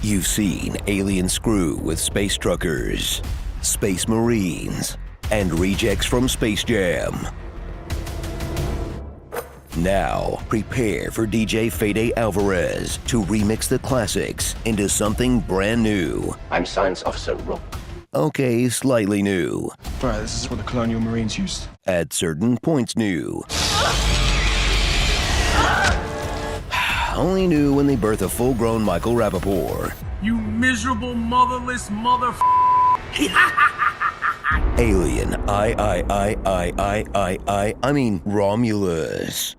You've seen aliens screw with space truckers, space marines, and rejects from Space Jam. Now, prepare for DJ Fede Alvarez to remix the classics into something brand new. I'm Science Officer Rook. Okay, slightly new. Right, this is what the Colonial Marines used. At certain points new. Only new when they birth a full-grown Michael Rappaport. You miserable motherless motherf***. Alien, I mean Romulus.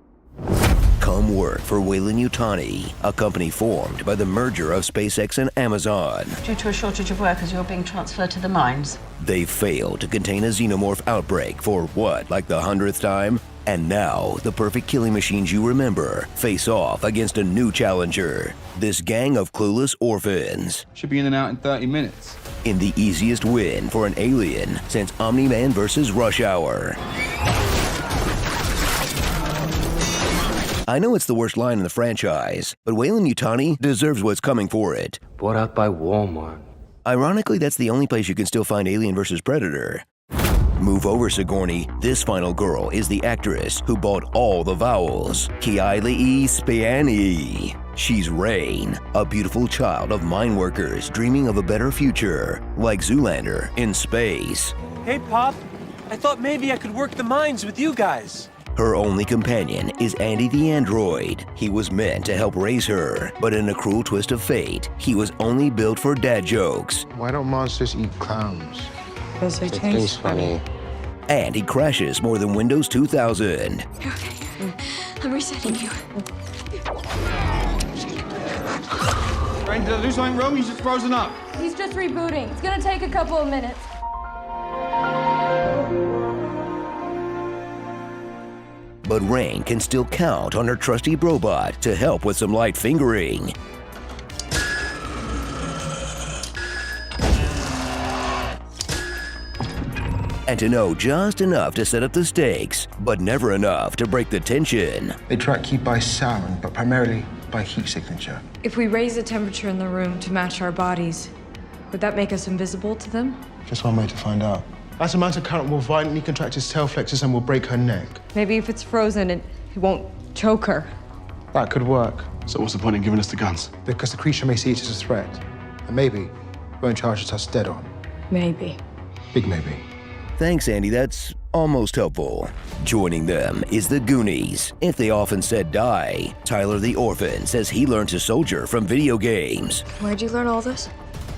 Come work for Weyland-Yutani, a company formed by the merger of SpaceX and Amazon. Due to a shortage of workers, you're being transferred to the mines. They failed to contain a xenomorph outbreak for what, like the 100th time? And now, the perfect killing machines you remember face off against a new challenger. This gang of clueless orphans. Should be in and out in 30 minutes. In the easiest win for an alien since Omni-Man vs. Rush Hour. I know it's the worst line in the franchise, but Weyland-Yutani deserves what's coming for it. Bought out by Walmart. Ironically, that's the only place you can still find Alien vs. Predator. Move over, Sigourney. This final girl is the actress who bought all the vowels. Ki'aile'i Spaeny. She's Rain, a beautiful child of mine workers dreaming of a better future, like Zoolander in space. Hey, Pop. I thought maybe I could work the mines with you guys. Her only companion is Andy the android. He was meant to help raise her, but in a cruel twist of fate, he was only built for dad jokes. Why don't monsters eat clowns? Because they taste funny. And he crashes more than Windows 2000. You're okay. I'm resetting you. Rain, did I do something wrong? He's just frozen up. He's just rebooting. It's gonna take a couple of minutes. But Rain can still count on her trusty robot to help with some light fingering. And to know just enough to set up the stakes, but never enough to break the tension. They track heat by sound, but primarily by heat signature. If we raise the temperature in the room to match our bodies, would that make us invisible to them? Just one way to find out. That amount of current will violently contract his tail flexors and will break her neck. Maybe if it's frozen, it won't choke her. That could work. So what's the point in giving us the guns? Because the creature may see it as a threat. And maybe won't charge us dead on. Maybe. Big maybe. Thanks, Andy. That's almost helpful. Joining them is the Goonies. If they often said die, Tyler the orphan says he learned to soldier from video games. Where'd you learn all this?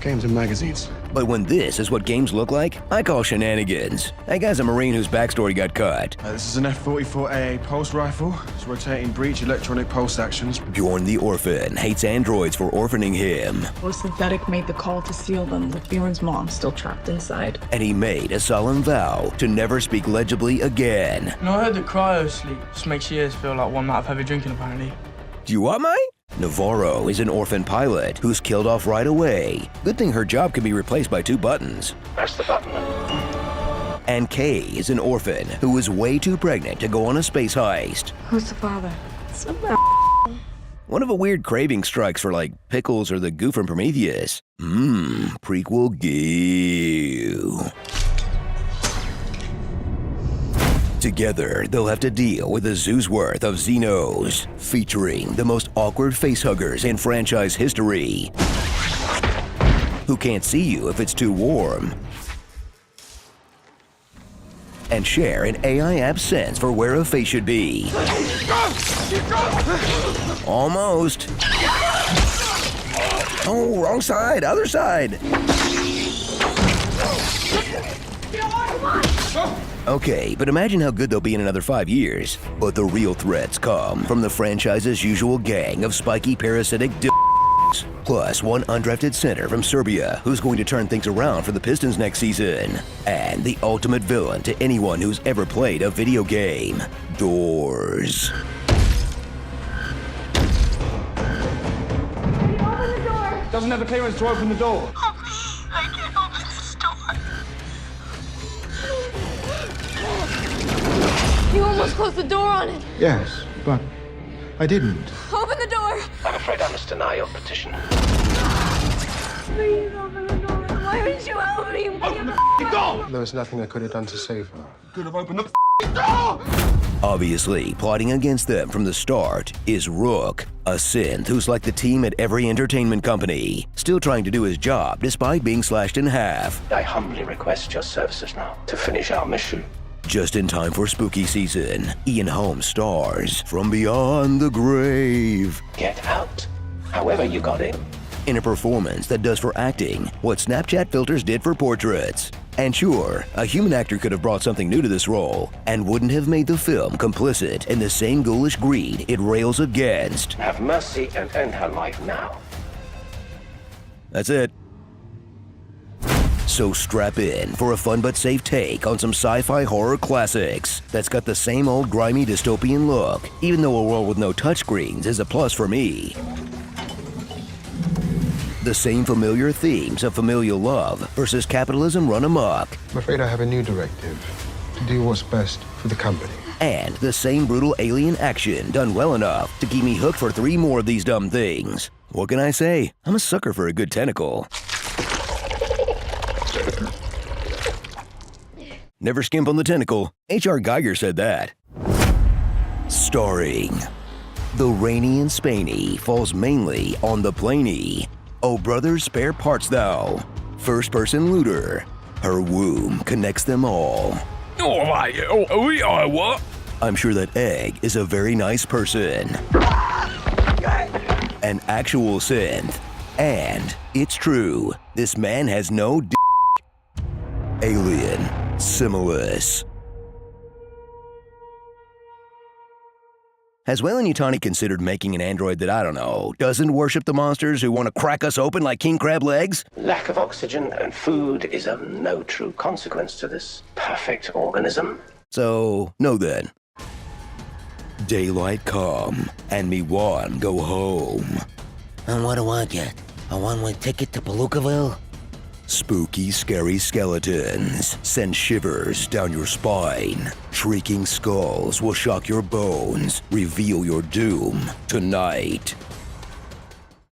Games and magazines. But when this is what games look like, I call shenanigans. That guy's a Marine whose backstory got cut. This is an F-44AA pulse rifle. It's rotating breech electronic pulse actions. Bjorn the orphan hates androids for orphaning him. Well, Synthetic made the call to steal them with Bjorn's mom still trapped inside. And he made a solemn vow to never speak legibly again. No, I heard the cryo sleep just makes your ears feel like one night of heavy drinking, apparently. Do you want mine? Navarro is an orphan pilot who's killed off right away. Good thing her job can be replaced by 2 buttons. Press the button. And Kay is an orphan who is way too pregnant to go on a space heist. Who's the father? One of a weird craving strikes for like pickles or the goo from Prometheus. Prequel goo. Together, they'll have to deal with a zoo's worth of Xenos, featuring the most awkward facehuggers in franchise history, who can't see you if it's too warm, and share an AI app sense for where a face should be. Almost. Oh, wrong side, other side. Okay, but imagine how good they'll be in another 5 years. But the real threats come from the franchise's usual gang of spiky parasitic d***s, plus one undrafted center from Serbia who's going to turn things around for the Pistons next season. And the ultimate villain to anyone who's ever played a video game, Doors. Open the door! Doesn't have the clearance to open the door. I can't open this door. You almost closed the door on it. Yes, but I didn't. Open the door. I'm afraid I must deny your petition. Please open the door. Why would you help me? Open the door! There was nothing I could have done to save her. Could have opened the door! Obviously, plotting against them from the start is Rook, a synth who's like the team at every entertainment company, still trying to do his job despite being slashed in half. I humbly request your services now to finish our mission. Just in time for spooky season, Ian Holmes stars from beyond the grave Get out. However you got in. in a performance that does for acting what Snapchat filters did for portraits. And sure, a human actor could have brought something new to this role and wouldn't have made the film complicit in the same ghoulish greed it rails against. Have mercy and end her life now. That's it. So strap in for a fun but safe take on some sci-fi horror classics that's got the same old grimy dystopian look, even though a world with no touchscreens is a plus for me. The same familiar themes of familial love versus capitalism run amok, I'm afraid I have a new directive. To do what's best for the company. and the same brutal alien action done well enough to keep me hooked for 3 more of these dumb things. What can I say? I'm a sucker for a good tentacle. Never skimp on the tentacle. H.R. Geiger said that. Starring the Rainy and Spaeny Falls Mainlee on the Plainee. Oh brother, spare parts thou. First-person looter. Her womb connects them all. What? I'm sure that Egg is a very nice person. An actual synth. And it's true. This man has no d***. Alien. Similis. Has Whalen Yutani considered making an android that, I don't know, doesn't worship the monsters who want to crack us open like king crab legs? Lack of oxygen and food is of no true consequence to this perfect organism. So, no then. Daylight come, and me one go home. And what do I get? A one-way ticket to Palookaville? Spooky, scary skeletons send shivers down your spine. Shrieking skulls will shock your bones, reveal your doom tonight.